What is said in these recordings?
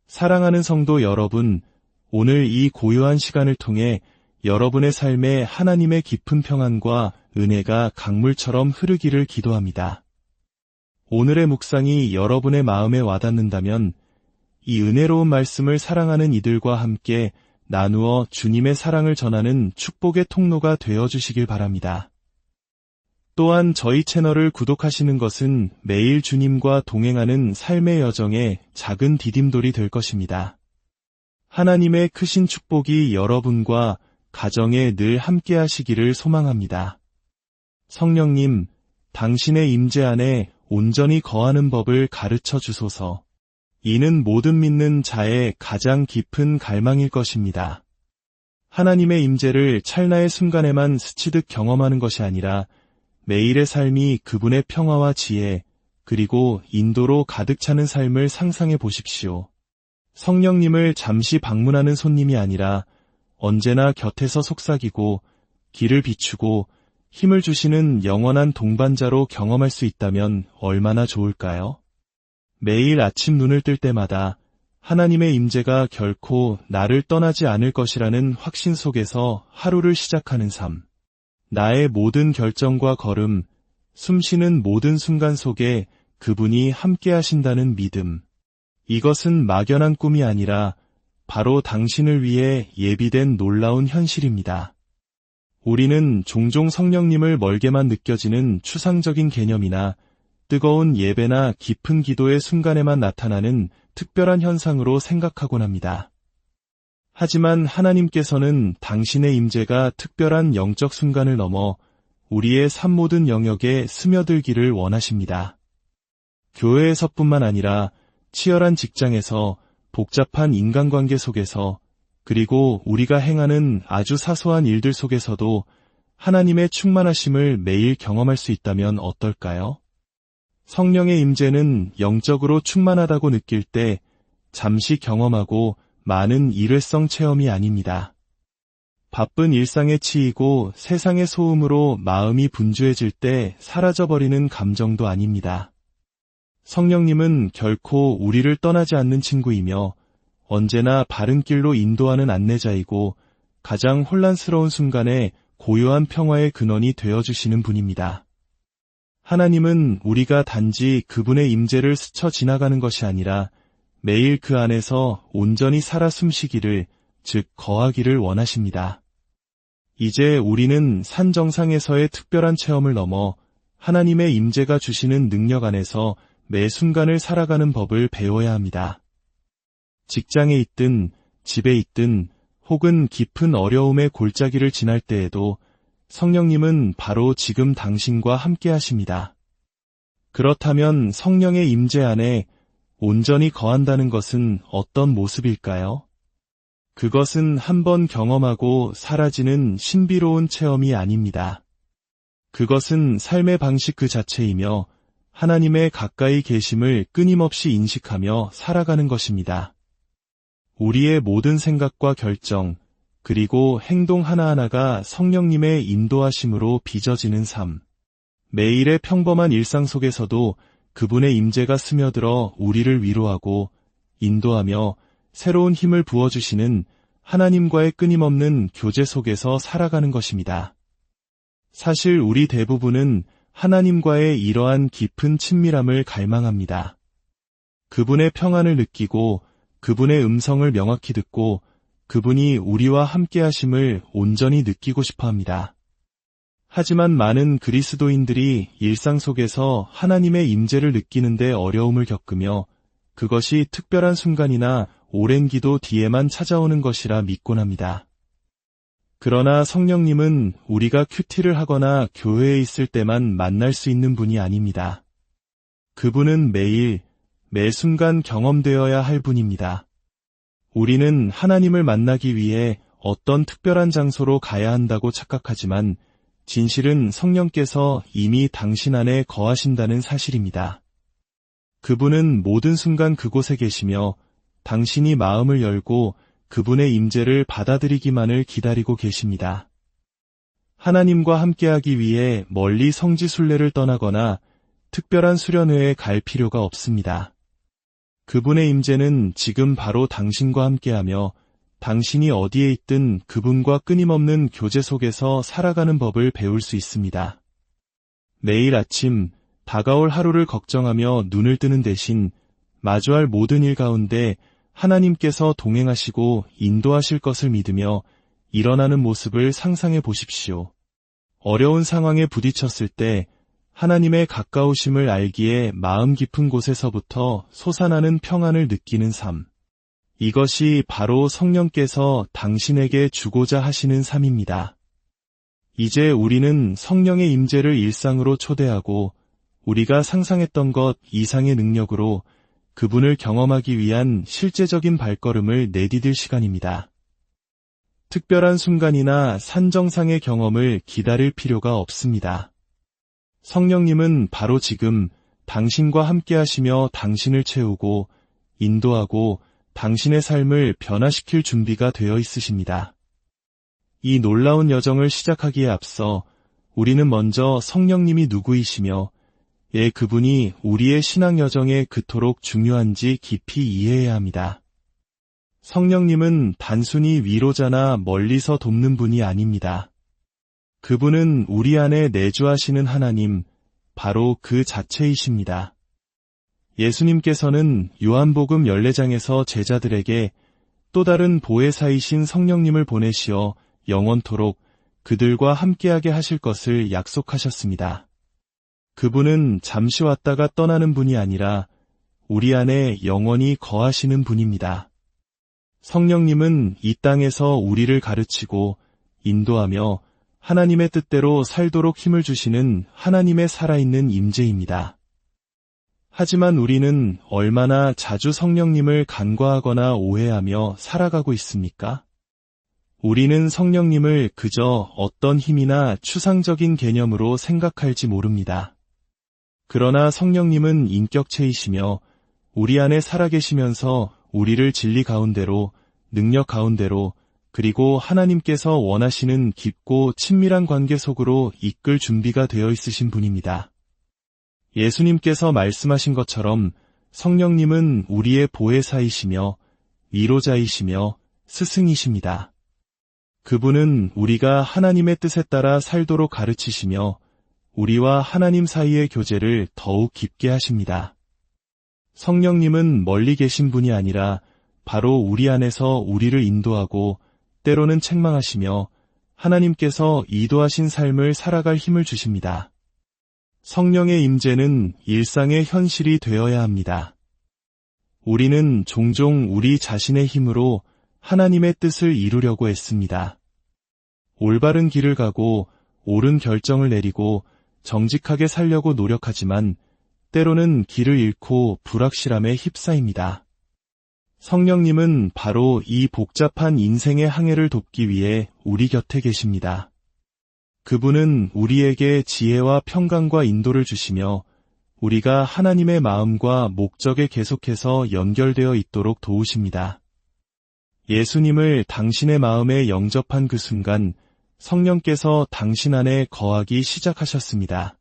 사랑하는 성도 여러분, 오늘 이 고요한 시간을 통해 여러분의 삶에 하나님의 깊은 평안과 은혜가 강물처럼 흐르기를 기도합니다. 오늘의 묵상이 여러분의 마음에 와닿는다면 이 은혜로운 말씀을 사랑하는 이들과 함께 나누어 주님의 사랑을 전하는 축복의 통로가 되어주시길 바랍니다. 또한 저희 채널을 구독하시는 것은 매일 주님과 동행하는 삶의 여정에 작은 디딤돌이 될 것입니다. 하나님의 크신 축복이 여러분과 가정에 늘 함께 하시기를 소망합니다. 성령님, 당신의 임재 안에 온전히 거하는 법을 가르쳐 주소서. 이는 모든 믿는 자의 가장 깊은 갈망일 것입니다. 하나님의 임재를 찰나의 순간에만 스치듯 경험하는 것이 아니라 매일의 삶이 그분의 평화와 지혜, 그리고 인도로 가득 차는 삶을 상상해 보십시오. 성령님을 잠시 방문하는 손님이 아니라 언제나 곁에서 속삭이고 길을 비추고 힘을 주시는 영원한 동반자로 경험할 수 있다면 얼마나 좋을까요? 매일 아침 눈을 뜰 때마다 하나님의 임재가 결코 나를 떠나지 않을 것이라는 확신 속에서 하루를 시작하는 삶. 나의 모든 결정과 걸음, 숨쉬는 모든 순간 속에 그분이 함께 하신다는 믿음. 이것은 막연한 꿈이 아니라 바로 당신을 위해 예비된 놀라운 현실입니다. 우리는 종종 성령님을 멀게만 느껴지는 추상적인 개념이나 뜨거운 예배나 깊은 기도의 순간에만 나타나는 특별한 현상으로 생각하곤 합니다. 하지만 하나님께서는 당신의 임재가 특별한 영적 순간을 넘어 우리의 삶 모든 영역에 스며들기를 원하십니다. 교회에서뿐만 아니라 치열한 직장에서, 복잡한 인간관계 속에서, 그리고 우리가 행하는 아주 사소한 일들 속에서도 하나님의 충만하심을 매일 경험할 수 있다면 어떨까요? 성령의 임재는 영적으로 충만하다고 느낄 때 잠시 경험하고 많은 일회성 체험이 아닙니다. 바쁜 일상에 치이고 세상의 소음으로 마음이 분주해질 때 사라져버리는 감정도 아닙니다. 성령님은 결코 우리를 떠나지 않는 친구이며 언제나 바른 길로 인도하는 안내자이고 가장 혼란스러운 순간에 고요한 평화의 근원이 되어주시는 분입니다. 하나님은 우리가 단지 그분의 임재를 스쳐 지나가는 것이 아니라 매일 그 안에서 온전히 살아 숨쉬기를, 즉 거하기를 원하십니다. 이제 우리는 산 정상에서의 특별한 체험을 넘어 하나님의 임재가 주시는 능력 안에서 매 순간을 살아가는 법을 배워야 합니다. 직장에 있든 집에 있든 혹은 깊은 어려움의 골짜기를 지날 때에도 성령님은 바로 지금 당신과 함께 하십니다. 그렇다면 성령의 임재 안에 온전히 거한다는 것은 어떤 모습일까요? 그것은 한번 경험하고 사라지는 신비로운 체험이 아닙니다. 그것은 삶의 방식 그 자체이며 하나님의 가까이 계심을 끊임없이 인식하며 살아가는 것입니다. 우리의 모든 생각과 결정, 그리고 행동 하나하나가 성령님의 인도하심으로 빚어지는 삶. 매일의 평범한 일상 속에서도 그분의 임재가 스며들어 우리를 위로하고 인도하며 새로운 힘을 부어주시는 하나님과의 끊임없는 교제 속에서 살아가는 것입니다. 사실 우리 대부분은 하나님과의 이러한 깊은 친밀함을 갈망합니다. 그분의 평안을 느끼고 그분의 음성을 명확히 듣고 그분이 우리와 함께 하심을 온전히 느끼고 싶어 합니다. 하지만 많은 그리스도인들이 일상 속에서 하나님의 임재를 느끼는데 어려움을 겪으며 그것이 특별한 순간이나 오랜 기도 뒤에만 찾아오는 것이라 믿곤 합니다. 그러나 성령님은 우리가 큐티를 하거나 교회에 있을 때만 만날 수 있는 분이 아닙니다. 그분은 매일, 매 순간 경험되어야 할 분입니다. 우리는 하나님을 만나기 위해 어떤 특별한 장소로 가야 한다고 착각하지만 진실은 성령께서 이미 당신 안에 거하신다는 사실입니다. 그분은 모든 순간 그곳에 계시며 당신이 마음을 열고 그분의 임재를 받아들이기만을 기다리고 계십니다. 하나님과 함께하기 위해 멀리 성지순례를 떠나거나 특별한 수련회에 갈 필요가 없습니다. 그분의 임재는 지금 바로 당신과 함께하며 당신이 어디에 있든 그분과 끊임없는 교제 속에서 살아가는 법을 배울 수 있습니다. 매일 아침 다가올 하루를 걱정하며 눈을 뜨는 대신 마주할 모든 일 가운데 하나님께서 동행하시고 인도하실 것을 믿으며 일어나는 모습을 상상해 보십시오. 어려운 상황에 부딪혔을 때 하나님의 가까우심을 알기에 마음 깊은 곳에서부터 솟아나는 평안을 느끼는 삶. 이것이 바로 성령께서 당신에게 주고자 하시는 삶입니다. 이제 우리는 성령의 임재를 일상으로 초대하고 우리가 상상했던 것 이상의 능력으로 그분을 경험하기 위한 실제적인 발걸음을 내디딜 시간입니다. 특별한 순간이나 산정상의 경험을 기다릴 필요가 없습니다. 성령님은 바로 지금 당신과 함께 하시며 당신을 채우고 인도하고 당신의 삶을 변화시킬 준비가 되어 있으십니다. 이 놀라운 여정을 시작하기에 앞서 우리는 먼저 성령님이 누구이시며 그분이 우리의 신앙 여정에 그토록 중요한지 깊이 이해해야 합니다. 성령님은 단순히 위로자나 멀리서 돕는 분이 아닙니다. 그분은 우리 안에 내주하시는 하나님, 바로 그 자체이십니다. 예수님께서는 요한복음 14장에서 제자들에게 또 다른 보혜사이신 성령님을 보내시어 영원토록 그들과 함께하게 하실 것을 약속하셨습니다. 그분은 잠시 왔다가 떠나는 분이 아니라 우리 안에 영원히 거하시는 분입니다. 성령님은 이 땅에서 우리를 가르치고 인도하며 하나님의 뜻대로 살도록 힘을 주시는 하나님의 살아있는 임재입니다. 하지만 우리는 얼마나 자주 성령님을 간과하거나 오해하며 살아가고 있습니까? 우리는 성령님을 그저 어떤 힘이나 추상적인 개념으로 생각할지 모릅니다. 그러나 성령님은 인격체이시며 우리 안에 살아계시면서 우리를 진리 가운데로, 능력 가운데로, 그리고 하나님께서 원하시는 깊고 친밀한 관계 속으로 이끌 준비가 되어 있으신 분입니다. 예수님께서 말씀하신 것처럼 성령님은 우리의 보혜사이시며 위로자이시며 스승이십니다. 그분은 우리가 하나님의 뜻에 따라 살도록 가르치시며 우리와 하나님 사이의 교제를 더욱 깊게 하십니다. 성령님은 멀리 계신 분이 아니라 바로 우리 안에서 우리를 인도하고 때로는 책망하시며 하나님께서 이도하신 삶을 살아갈 힘을 주십니다. 성령의 임재는 일상의 현실이 되어야 합니다. 우리는 종종 우리 자신의 힘으로 하나님의 뜻을 이루려고 애씁니다. 올바른 길을 가고 옳은 결정을 내리고 정직하게 살려고 노력하지만 때로는 길을 잃고 불확실함에 휩싸입니다. 성령님은 바로 이 복잡한 인생의 항해를 돕기 위해 우리 곁에 계십니다. 그분은 우리에게 지혜와 평강과 인도를 주시며 우리가 하나님의 마음과 목적에 계속해서 연결되어 있도록 도우십니다. 예수님을 당신의 마음에 영접한 그 순간 성령께서 당신 안에 거하기 시작하셨습니다.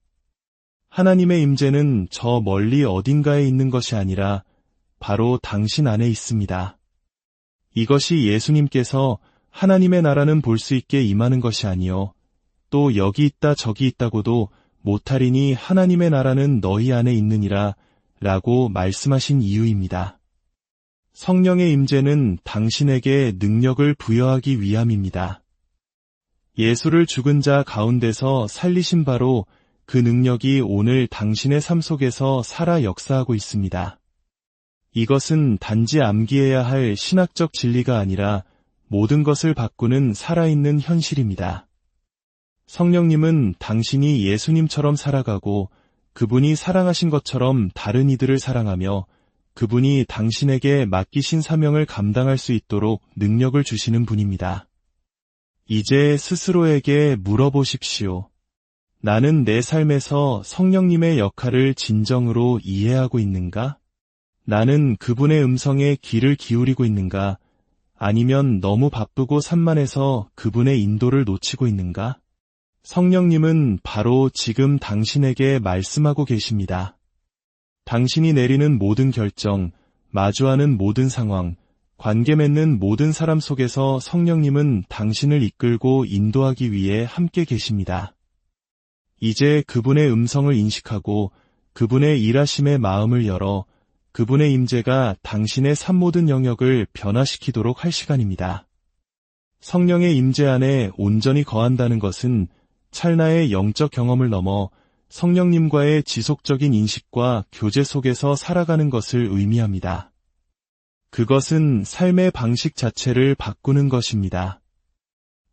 하나님의 임재는 저 멀리 어딘가에 있는 것이 아니라 바로 당신 안에 있습니다. 이것이 예수님께서 하나님의 나라는 볼 수 있게 임하는 것이 아니요 또 여기 있다 저기 있다고도 못하리니 하나님의 나라는 너희 안에 있느니라 라고 말씀하신 이유입니다. 성령의 임재는 당신에게 능력을 부여하기 위함입니다. 예수를 죽은 자 가운데서 살리신 바로 그 능력이 오늘 당신의 삶 속에서 살아 역사하고 있습니다. 이것은 단지 암기해야 할 신학적 진리가 아니라 모든 것을 바꾸는 살아있는 현실입니다. 성령님은 당신이 예수님처럼 살아가고 그분이 사랑하신 것처럼 다른 이들을 사랑하며 그분이 당신에게 맡기신 사명을 감당할 수 있도록 능력을 주시는 분입니다. 이제 스스로에게 물어보십시오. 나는 내 삶에서 성령님의 역할을 진정으로 이해하고 있는가? 나는 그분의 음성에 귀를 기울이고 있는가? 아니면 너무 바쁘고 산만해서 그분의 인도를 놓치고 있는가? 성령님은 바로 지금 당신에게 말씀하고 계십니다. 당신이 내리는 모든 결정, 마주하는 모든 상황, 관계 맺는 모든 사람 속에서 성령님은 당신을 이끌고 인도하기 위해 함께 계십니다. 이제 그분의 음성을 인식하고 그분의 일하심의 마음을 열어 그분의 임재가 당신의 삶 모든 영역을 변화시키도록 할 시간입니다. 성령의 임재 안에 온전히 거한다는 것은 찰나의 영적 경험을 넘어 성령님과의 지속적인 인식과 교제 속에서 살아가는 것을 의미합니다. 그것은 삶의 방식 자체를 바꾸는 것입니다.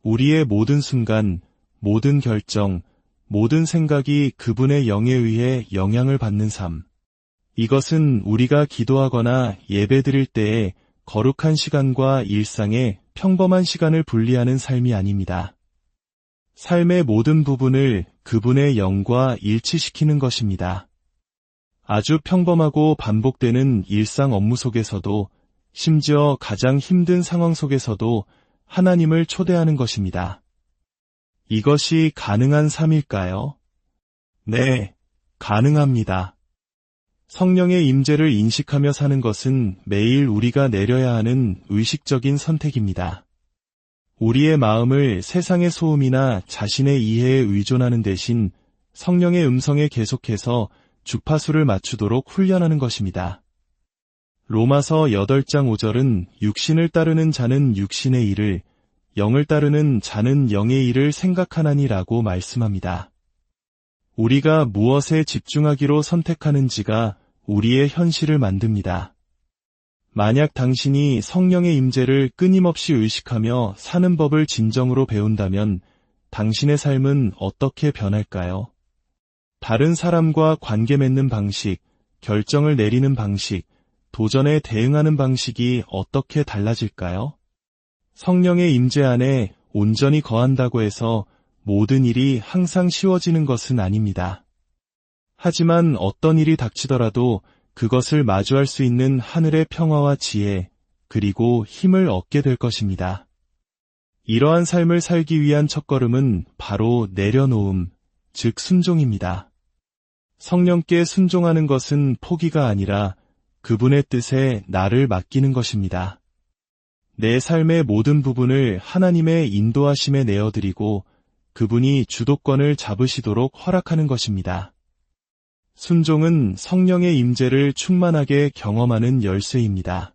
우리의 모든 순간, 모든 결정, 모든 생각이 그분의 영에 의해 영향을 받는 삶. 이것은 우리가 기도하거나 예배드릴 때에 거룩한 시간과 일상의 평범한 시간을 분리하는 삶이 아닙니다. 삶의 모든 부분을 그분의 영과 일치시키는 것입니다. 아주 평범하고 반복되는 일상 업무 속에서도, 심지어 가장 힘든 상황 속에서도 하나님을 초대하는 것입니다. 이것이 가능한 삶일까요? 네, 가능합니다. 성령의 임재를 인식하며 사는 것은 매일 우리가 내려야 하는 의식적인 선택입니다. 우리의 마음을 세상의 소음이나 자신의 이해에 의존하는 대신 성령의 음성에 계속해서 주파수를 맞추도록 훈련하는 것입니다. 로마서 8장 5절은 육신을 따르는 자는 육신의 일을, 영을 따르는 자는 영의 일을 생각하나니라고 말씀합니다. 우리가 무엇에 집중하기로 선택하는지가 우리의 현실을 만듭니다. 만약 당신이 성령의 임재를 끊임없이 의식하며 사는 법을 진정으로 배운다면 당신의 삶은 어떻게 변할까요? 다른 사람과 관계 맺는 방식, 결정을 내리는 방식, 도전에 대응하는 방식이 어떻게 달라질까요? 성령의 임재 안에 온전히 거한다고 해서 모든 일이 항상 쉬워지는 것은 아닙니다. 하지만 어떤 일이 닥치더라도 그것을 마주할 수 있는 하늘의 평화와 지혜, 그리고 힘을 얻게 될 것입니다. 이러한 삶을 살기 위한 첫걸음은 바로 내려놓음, 즉 순종입니다. 성령께 순종하는 것은 포기가 아니라 그분의 뜻에 나를 맡기는 것입니다. 내 삶의 모든 부분을 하나님의 인도하심에 내어드리고 그분이 주도권을 잡으시도록 허락하는 것입니다. 순종은 성령의 임재를 충만하게 경험하는 열쇠입니다.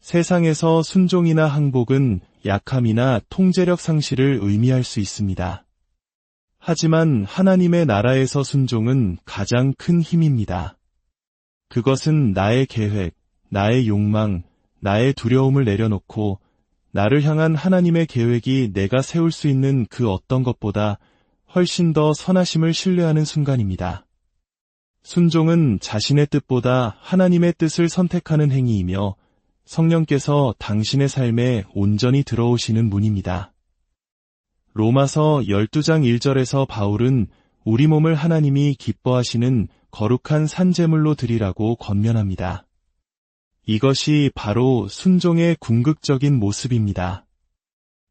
세상에서 순종이나 항복은 약함이나 통제력 상실을 의미할 수 있습니다. 하지만 하나님의 나라에서 순종은 가장 큰 힘입니다. 그것은 나의 계획, 나의 욕망, 나의 두려움을 내려놓고 나를 향한 하나님의 계획이 내가 세울 수 있는 그 어떤 것보다 훨씬 더 선하심을 신뢰하는 순간입니다. 순종은 자신의 뜻보다 하나님의 뜻을 선택하는 행위이며 성령께서 당신의 삶에 온전히 들어오시는 문입니다. 로마서 12장 1절에서 바울은 우리 몸을 하나님이 기뻐하시는 거룩한 산제물로 드리라고 권면합니다. 이것이 바로 순종의 궁극적인 모습입니다.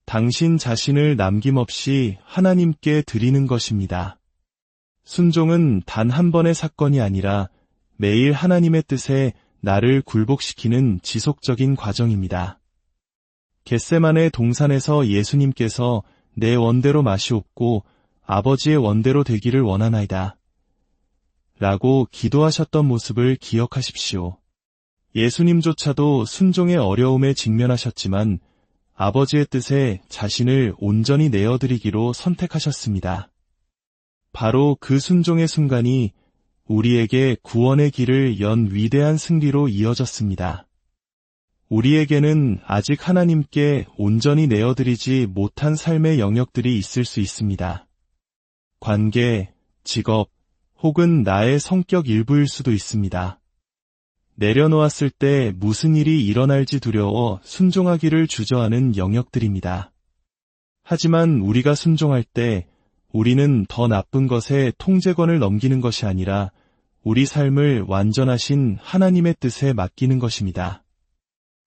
당신 자신을 남김없이 하나님께 드리는 것입니다. 순종은 단 한 번의 사건이 아니라 매일 하나님의 뜻에 나를 굴복시키는 지속적인 과정입니다. 겟세마네 동산에서 예수님께서 내 원대로 마시옵고 아버지의 원대로 되기를 원하나이다 라고 기도하셨던 모습을 기억하십시오. 예수님조차도 순종의 어려움에 직면하셨지만 아버지의 뜻에 자신을 온전히 내어드리기로 선택하셨습니다. 바로 그 순종의 순간이 우리에게 구원의 길을 연 위대한 승리로 이어졌습니다. 우리에게는 아직 하나님께 온전히 내어드리지 못한 삶의 영역들이 있을 수 있습니다. 관계, 직업, 혹은 나의 성격 일부일 수도 있습니다. 내려놓았을 때 무슨 일이 일어날지 두려워 순종하기를 주저하는 영역들입니다. 하지만 우리가 순종할 때 우리는 더 나쁜 것에 통제권을 넘기는 것이 아니라 우리 삶을 완전하신 하나님의 뜻에 맡기는 것입니다.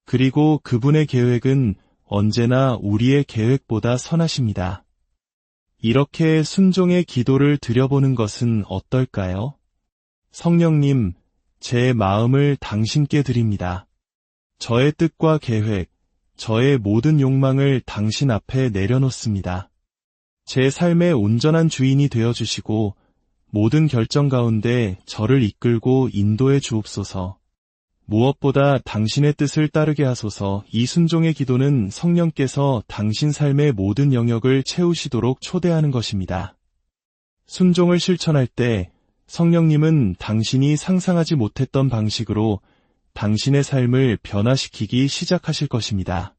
그리고 그분의 계획은 언제나 우리의 계획보다 선하십니다. 이렇게 순종의 기도를 드려보는 것은 어떨까요? 성령님, 제 마음을 당신께 드립니다. 저의 뜻과 계획, 저의 모든 욕망을 당신 앞에 내려놓습니다. 제 삶의 온전한 주인이 되어주시고 모든 결정 가운데 저를 이끌고 인도해 주옵소서. 무엇보다 당신의 뜻을 따르게 하소서. 이 순종의 기도는 성령께서 당신 삶의 모든 영역을 채우시도록 초대하는 것입니다. 순종을 실천할 때 성령님은 당신이 상상하지 못했던 방식으로 당신의 삶을 변화시키기 시작하실 것입니다.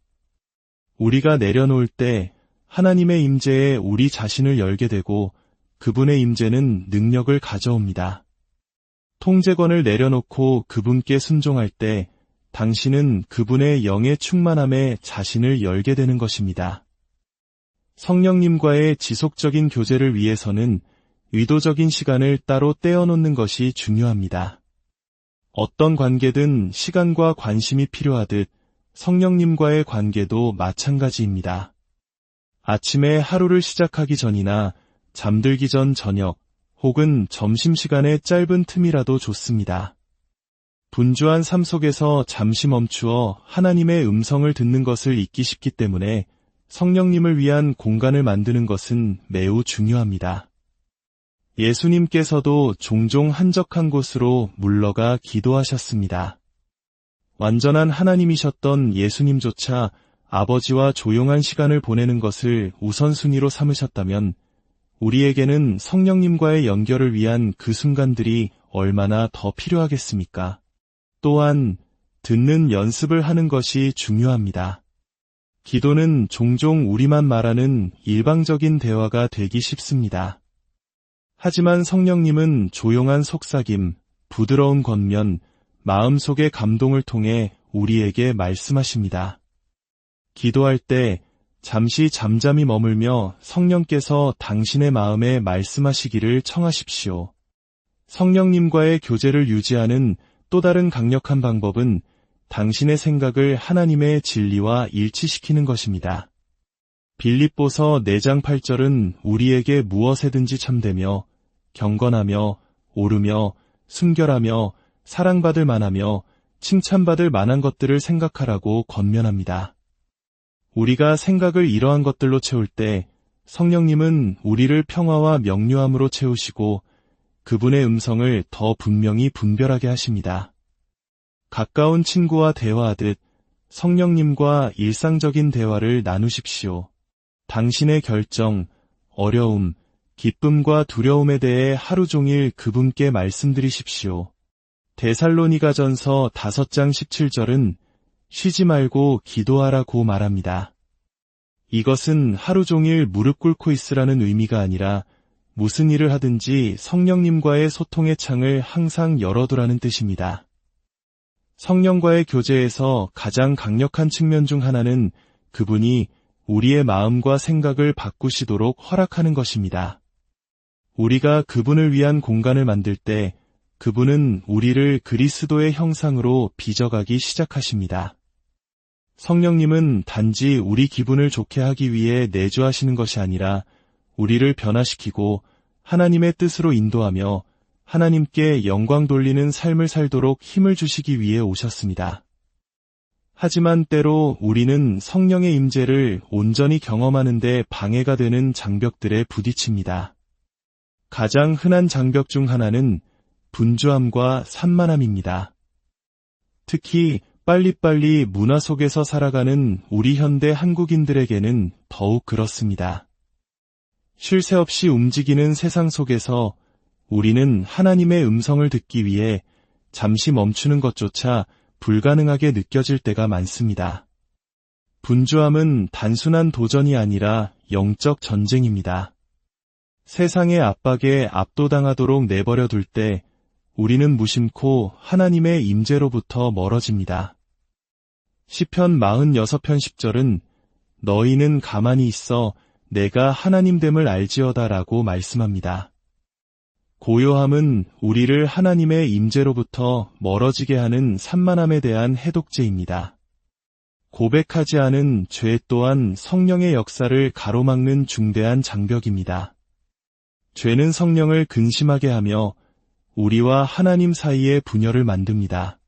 우리가 내려놓을 때 하나님의 임재에 우리 자신을 열게 되고 그분의 임재는 능력을 가져옵니다. 통제권을 내려놓고 그분께 순종할 때 당신은 그분의 영의 충만함에 자신을 열게 되는 것입니다. 성령님과의 지속적인 교제를 위해서는 의도적인 시간을 따로 떼어놓는 것이 중요합니다. 어떤 관계든 시간과 관심이 필요하듯 성령님과의 관계도 마찬가지입니다. 아침에 하루를 시작하기 전이나 잠들기 전 저녁 혹은 점심시간의 짧은 틈이라도 좋습니다. 분주한 삶 속에서 잠시 멈추어 하나님의 음성을 듣는 것을 잊기 쉽기 때문에 성령님을 위한 공간을 만드는 것은 매우 중요합니다. 예수님께서도 종종 한적한 곳으로 물러가 기도하셨습니다. 완전한 하나님이셨던 예수님조차 아버지와 조용한 시간을 보내는 것을 우선순위로 삼으셨다면 우리에게는 성령님과의 연결을 위한 그 순간들이 얼마나 더 필요하겠습니까? 또한 듣는 연습을 하는 것이 중요합니다. 기도는 종종 우리만 말하는 일방적인 대화가 되기 쉽습니다. 하지만 성령님은 조용한 속삭임, 부드러운 권면, 마음속의 감동을 통해 우리에게 말씀하십니다. 기도할 때 잠시 잠잠히 머물며 성령께서 당신의 마음에 말씀하시기를 청하십시오. 성령님과의 교제를 유지하는 또 다른 강력한 방법은 당신의 생각을 하나님의 진리와 일치시키는 것입니다. 빌립보서 4장 8절은 우리에게 무엇에든지 참되며 경건하며 옳으며 순결하며 사랑받을 만하며 칭찬받을 만한 것들을 생각하라고 권면합니다. 우리가 생각을 이러한 것들로 채울 때 성령님은 우리를 평화와 명료함으로 채우시고 그분의 음성을 더 분명히 분별하게 하십니다. 가까운 친구와 대화하듯 성령님과 일상적인 대화를 나누십시오. 당신의 결정, 어려움, 기쁨과 두려움에 대해 하루 종일 그분께 말씀드리십시오. 데살로니가전서 5장 17절은 쉬지 말고 기도하라고 말합니다. 이것은 하루 종일 무릎 꿇고 있으라는 의미가 아니라 무슨 일을 하든지 성령님과의 소통의 창을 항상 열어두라는 뜻입니다. 성령과의 교제에서 가장 강력한 측면 중 하나는 그분이 우리의 마음과 생각을 바꾸시도록 허락하는 것입니다. 우리가 그분을 위한 공간을 만들 때 그분은 우리를 그리스도의 형상으로 빚어가기 시작하십니다. 성령님은 단지 우리 기분을 좋게 하기 위해 내주하시는 것이 아니라 우리를 변화시키고 하나님의 뜻으로 인도하며 하나님께 영광 돌리는 삶을 살도록 힘을 주시기 위해 오셨습니다. 하지만 때로 우리는 성령의 임재를 온전히 경험하는 데 방해가 되는 장벽들에 부딪힙니다. 가장 흔한 장벽 중 하나는 분주함과 산만함입니다. 특히 빨리빨리 문화 속에서 살아가는 우리 현대 한국인들에게는 더욱 그렇습니다. 쉴 새 없이 움직이는 세상 속에서 우리는 하나님의 음성을 듣기 위해 잠시 멈추는 것조차 불가능하게 느껴질 때가 많습니다. 분주함은 단순한 도전이 아니라 영적 전쟁입니다. 세상의 압박에 압도당하도록 내버려 둘 때 우리는 무심코 하나님의 임재로부터 멀어집니다. 시편 46편 10절은 너희는 가만히 있어 내가 하나님됨을 알지어다 라고 말씀합니다. 고요함은 우리를 하나님의 임재로부터 멀어지게 하는 산만함에 대한 해독제입니다. 고백하지 않은 죄 또한 성령의 역사를 가로막는 중대한 장벽입니다. 죄는 성령을 근심하게 하며 우리와 하나님 사이의 분열을 만듭니다.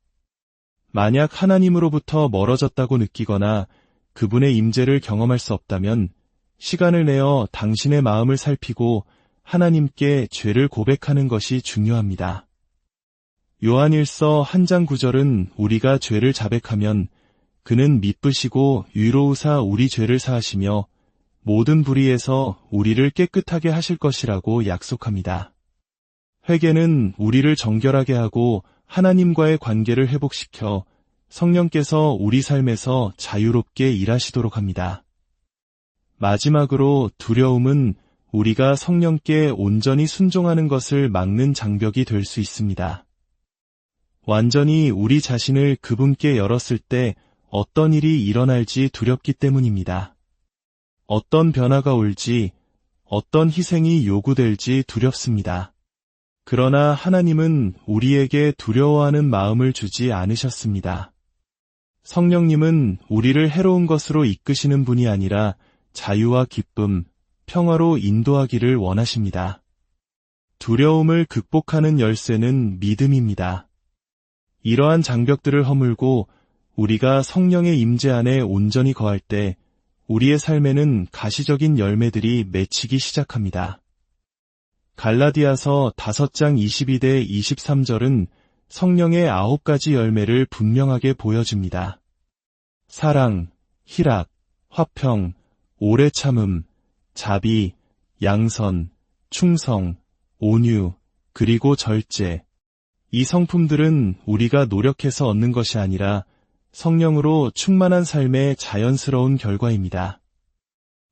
만약 하나님으로부터 멀어졌다고 느끼거나 그분의 임재를 경험할 수 없다면 시간을 내어 당신의 마음을 살피고 하나님께 죄를 고백하는 것이 중요합니다. 요한일서 1장 9절은 우리가 죄를 자백하면 그는 미쁘시고 위로우사 우리 죄를 사하시며 모든 불의에서 우리를 깨끗하게 하실 것이라고 약속합니다. 회개는 우리를 정결하게 하고 하나님과의 관계를 회복시켜 성령께서 우리 삶에서 자유롭게 일하시도록 합니다. 마지막으로 두려움은 우리가 성령께 온전히 순종하는 것을 막는 장벽이 될 수 있습니다. 완전히 우리 자신을 그분께 열었을 때 어떤 일이 일어날지 두렵기 때문입니다. 어떤 변화가 올지, 어떤 희생이 요구될지 두렵습니다. 그러나 하나님은 우리에게 두려워하는 마음을 주지 않으셨습니다. 성령님은 우리를 해로운 것으로 이끄시는 분이 아니라 자유와 기쁨, 평화로 인도하기를 원하십니다. 두려움을 극복하는 열쇠는 믿음입니다. 이러한 장벽들을 허물고 우리가 성령의 임재 안에 온전히 거할 때 우리의 삶에는 가시적인 열매들이 맺히기 시작합니다. 갈라디아서 5장 22대 23절은 성령의 9가지 열매를 분명하게 보여줍니다. 사랑, 희락, 화평, 오래 참음, 자비, 양선, 충성, 온유, 그리고 절제. 이 성품들은 우리가 노력해서 얻는 것이 아니라 성령으로 충만한 삶의 자연스러운 결과입니다.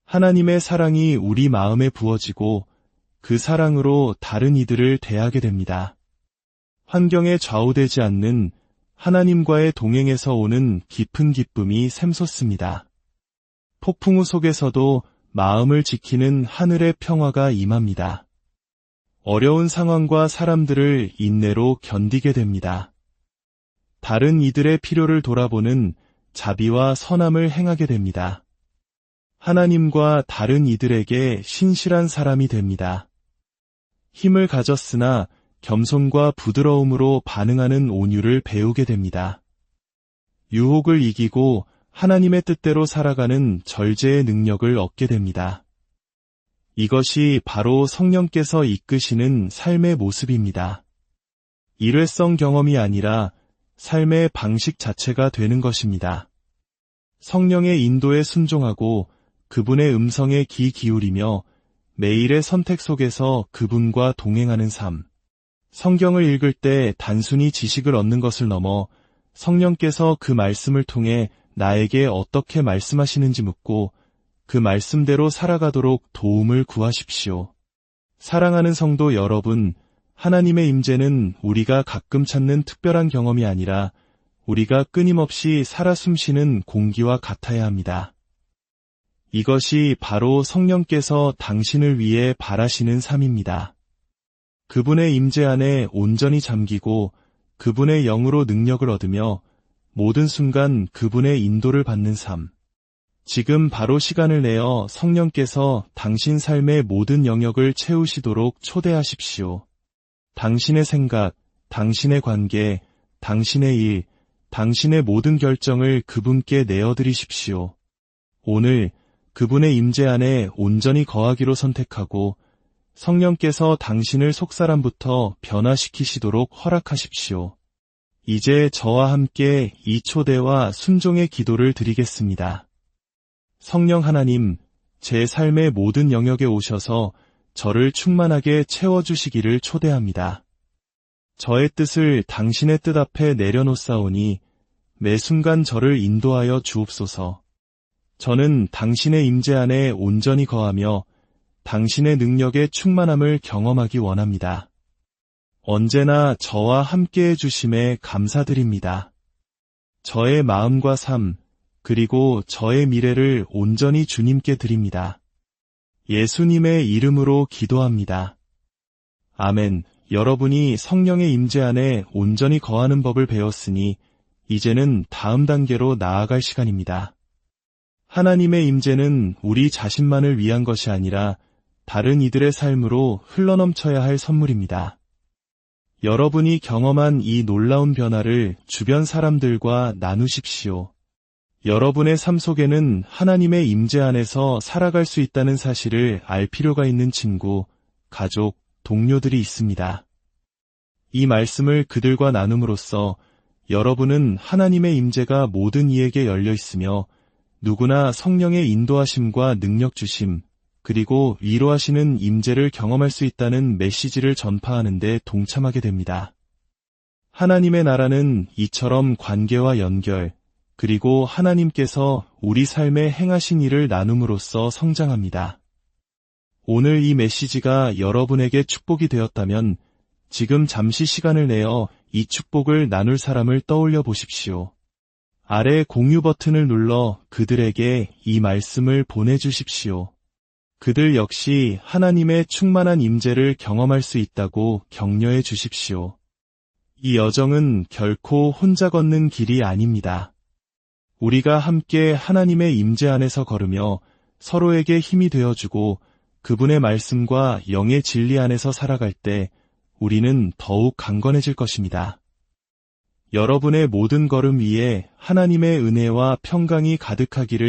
하나님의 사랑이 우리 마음에 부어지고 그 사랑으로 다른 이들을 대하게 됩니다. 환경에 좌우되지 않는 하나님과의 동행에서 오는 깊은 기쁨이 샘솟습니다. 폭풍우 속에서도 마음을 지키는 하늘의 평화가 임합니다. 어려운 상황과 사람들을 인내로 견디게 됩니다. 다른 이들의 필요를 돌아보는 자비와 선함을 행하게 됩니다. 하나님과 다른 이들에게 신실한 사람이 됩니다. 힘을 가졌으나 겸손과 부드러움으로 반응하는 온유를 배우게 됩니다. 유혹을 이기고 하나님의 뜻대로 살아가는 절제의 능력을 얻게 됩니다. 이것이 바로 성령께서 이끄시는 삶의 모습입니다. 일회성 경험이 아니라 삶의 방식 자체가 되는 것입니다. 성령의 인도에 순종하고 그분의 음성에 귀 기울이며 매일의 선택 속에서 그분과 동행하는 삶. 성경을 읽을 때 단순히 지식을 얻는 것을 넘어 성령께서 그 말씀을 통해 나에게 어떻게 말씀하시는지 묻고 그 말씀대로 살아가도록 도움을 구하십시오. 사랑하는 성도 여러분, 하나님의 임재는 우리가 가끔 찾는 특별한 경험이 아니라 우리가 끊임없이 살아 숨쉬는 공기와 같아야 합니다. 이것이 바로 성령께서 당신을 위해 바라시는 삶입니다. 그분의 임재 안에 온전히 잠기고 그분의 영으로 능력을 얻으며 모든 순간 그분의 인도를 받는 삶. 지금 바로 시간을 내어 성령께서 당신 삶의 모든 영역을 채우시도록 초대하십시오. 당신의 생각, 당신의 관계, 당신의 일, 당신의 모든 결정을 그분께 내어드리십시오. 오늘 그분의 임재 안에 온전히 거하기로 선택하고 성령께서 당신을 속사람부터 변화시키시도록 허락하십시오. 이제 저와 함께 이 초대와 순종의 기도를 드리겠습니다. 성령 하나님, 제 삶의 모든 영역에 오셔서 저를 충만하게 채워주시기를 초대합니다. 저의 뜻을 당신의 뜻 앞에 내려놓사오니 매 순간 저를 인도하여 주옵소서. 저는 당신의 임재 안에 온전히 거하며 당신의 능력의 충만함을 경험하기 원합니다. 언제나 저와 함께해 주심에 감사드립니다. 저의 마음과 삶, 그리고 저의 미래를 온전히 주님께 드립니다. 예수님의 이름으로 기도합니다. 아멘. 여러분이 성령의 임재 안에 온전히 거하는 법을 배웠으니 이제는 다음 단계로 나아갈 시간입니다. 하나님의 임재는 우리 자신만을 위한 것이 아니라 다른 이들의 삶으로 흘러넘쳐야 할 선물입니다. 여러분이 경험한 이 놀라운 변화를 주변 사람들과 나누십시오. 여러분의 삶 속에는 하나님의 임재 안에서 살아갈 수 있다는 사실을 알 필요가 있는 친구, 가족, 동료들이 있습니다. 이 말씀을 그들과 나눔으로써 여러분은 하나님의 임재가 모든 이에게 열려 있으며 누구나 성령의 인도하심과 능력 주심, 그리고 위로하시는 임재를 경험할 수 있다는 메시지를 전파하는 데 동참하게 됩니다. 하나님의 나라는 이처럼 관계와 연결, 그리고 하나님께서 우리 삶에 행하신 일을 나눔으로써 성장합니다. 오늘 이 메시지가 여러분에게 축복이 되었다면 지금 잠시 시간을 내어 이 축복을 나눌 사람을 떠올려 보십시오. 아래 공유 버튼을 눌러 그들에게 이 말씀을 보내주십시오. 그들 역시 하나님의 충만한 임재를 경험할 수 있다고 격려해 주십시오. 이 여정은 결코 혼자 걷는 길이 아닙니다. 우리가 함께 하나님의 임재 안에서 걸으며 서로에게 힘이 되어주고 그분의 말씀과 영의 진리 안에서 살아갈 때 우리는 더욱 강건해질 것입니다. 여러분의 모든 걸음 위에 하나님의 은혜와 평강이 가득하기를